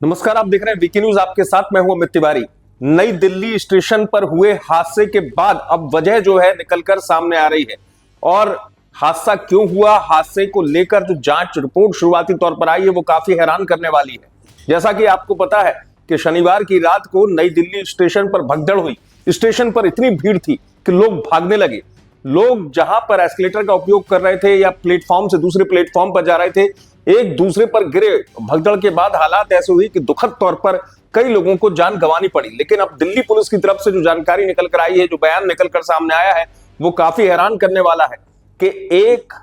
नमस्कार, आप देख रहे हैं वीके न्यूज। आपके साथ मैं हूं अमित तिवारी। नई दिल्ली स्टेशन पर हुए हादसे के बाद अब वजह जो है निकलकर सामने आ रही है और हादसा क्यों हुआ, हादसे को लेकर जो जांच रिपोर्ट शुरुआती तौर पर आई है वो काफी हैरान करने वाली है। जैसा कि आपको पता है कि शनिवार की रात को नई दिल्ली स्टेशन पर भगदड़ हुई। स्टेशन पर इतनी भीड़ थी कि लोग भागने लगे। लोग जहां पर एस्केलेटर का उपयोग कर रहे थे या प्लेटफॉर्म से दूसरे प्लेटफॉर्म पर जा रहे थे, एक दूसरे पर गिरे। भगदड़ के बाद हालात ऐसे हुई कि दुखद तौर पर कई लोगों को जान गंवानी पड़ी। लेकिन अब दिल्ली पुलिस की तरफ से जो जानकारी निकल कर आई है, जो बयान निकल कर सामने आया है, वो काफी हैरान करने वाला है कि एक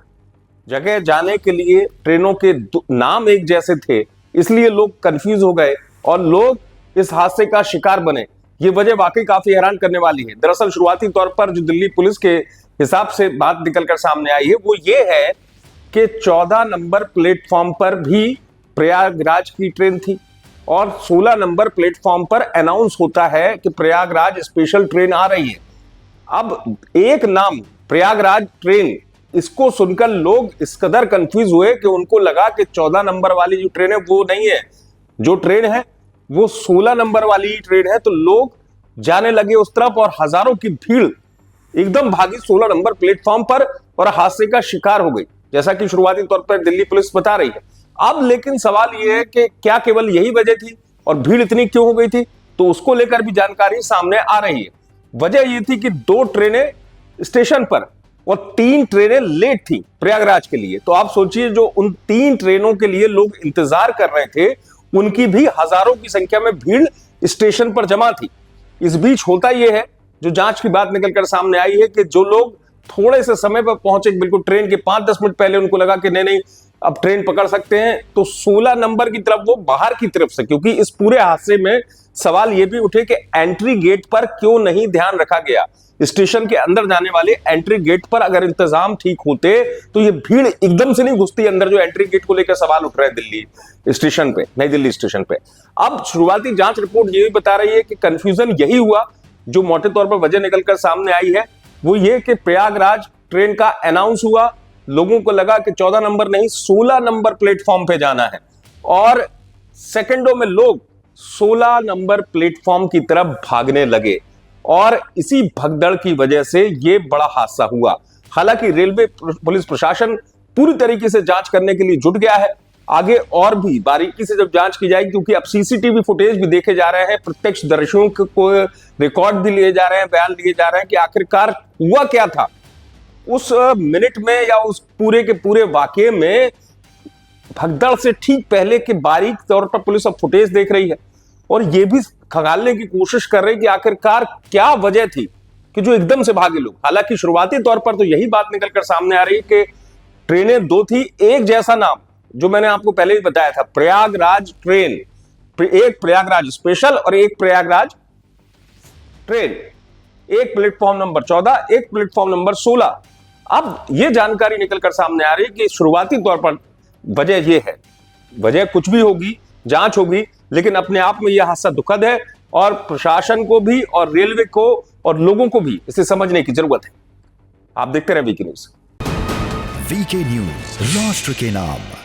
जगह जाने के लिए ट्रेनों के नाम एक जैसे थे, इसलिए लोग कंफ्यूज हो गए और लोग इस हादसे का शिकार बने। ये वजह वाकई काफी हैरान करने वाली है। दरअसल शुरुआती तौर पर जो दिल्ली पुलिस के हिसाब से बात निकलकर सामने आई है वो ये है कि 14 नंबर प्लेटफॉर्म पर भी प्रयागराज की ट्रेन थी और 16 नंबर प्लेटफॉर्म पर अनाउंस होता है कि प्रयागराज स्पेशल ट्रेन आ रही है। अब एक नाम प्रयागराज ट्रेन, इसको सुनकर लोग इस कदर कंफ्यूज हुए कि उनको लगा कि 14 नंबर वाली जो ट्रेन है वो नहीं है, जो ट्रेन है वो 16 नंबर वाली ही ट्रेन है। तो लोग जाने लगे उस तरफ और हजारों की भीड़ एकदम भागी 16 नंबर प्लेटफॉर्म पर और हादसे का शिकार हो गई, जैसा कि शुरुआती तौर पर दिल्ली पुलिस बता रही है। अब लेकिन सवाल यह है कि क्या केवल यही वजह थी और भीड़ इतनी क्यों हो गई थी, तो उसको लेकर भी जानकारी सामने आ रही है। वजह यह थी कि 2 ट्रेनें स्टेशन पर और 3 ट्रेनें लेट थी प्रयागराज के लिए। तो आप सोचिए, जो उन 3 ट्रेनों के लिए लोग इंतजार कर रहे थे, उनकी भी हजारों की संख्या में भीड़ स्टेशन पर जमा थी। इस बीच होता यह है, जो जांच की बात निकलकर सामने आई है, कि जो लोग थोड़े से समय पर पहुंचे, बिल्कुल ट्रेन के 5-10 मिनट पहले उनको लगा कि नहीं अब ट्रेन पकड़ सकते हैं, तो 16 नंबर की तरफ वो बाहर की तरफ से, क्योंकि इस पूरे हादसे में सवाल ये भी उठे कि एंट्री गेट पर क्यों नहीं ध्यान रखा गया। स्टेशन के अंदर जाने वाले एंट्री गेट पर अगर इंतजाम ठीक होते तो ये भीड़ एकदम से नहीं घुसती अंदर, जो एंट्री गेट को लेकर सवाल उठ रहे हैं दिल्ली स्टेशन पे, नई दिल्ली स्टेशन पे। अब शुरुआती जांच रिपोर्ट ये भी बता रही है कि कंफ्यूजन यही हुआ। जो मोटे तौर पर वजह निकलकर सामने आई है वो ये कि प्रयागराज ट्रेन का अनाउंस हुआ, लोगों को लगा कि 14 नंबर नहीं 16 नंबर प्लेटफॉर्म पे जाना है और सेकंडों में लोग 16 नंबर प्लेटफॉर्म की तरफ भागने लगे और इसी भगदड़ की वजह से यह बड़ा हादसा हुआ। हालांकि रेलवे पुलिस प्रशासन पूरी तरीके से जांच करने के लिए जुट गया है। आगे और भी बारीकी से जब जांच की जाएगी, क्योंकि अब सीसीटीवी फुटेज भी देखे जा रहे हैं, प्रत्यक्षदर्शियों को रिकॉर्ड भी लिए जा रहे हैं, बयान लिए जा रहे हैं कि आखिरकार हुआ क्या था उस मिनट में या उस पूरे के पूरे वाकये में। भगदड़ से ठीक पहले के बारीक तौर पर पुलिस अब फुटेज देख रही है और यह भी खंगालने की कोशिश कर रही है कि आखिरकार क्या वजह थी कि जो एकदम से भागे लोग। हालांकि शुरुआती तौर पर तो यही बात निकलकर सामने आ रही है कि ट्रेनें 2 थी, एक जैसा नाम, जो मैंने आपको पहले भी बताया था, प्रयागराज ट्रेन, एक प्रयागराज स्पेशल और एक प्रयागराज ट्रेन, एक प्लेटफॉर्म नंबर 14, एक प्लेटफॉर्म नंबर 16। अब यह जानकारी निकलकर सामने आ रही है कि शुरुआती तौर पर वजह यह है। वजह कुछ भी होगी, जांच होगी, लेकिन अपने आप में यह हादसा दुखद है और प्रशासन को भी और रेलवे को और लोगों को भी इसे समझने की जरूरत है। आप देखते रहे वीके न्यूज। वीके न्यूज, राष्ट्र के नाम।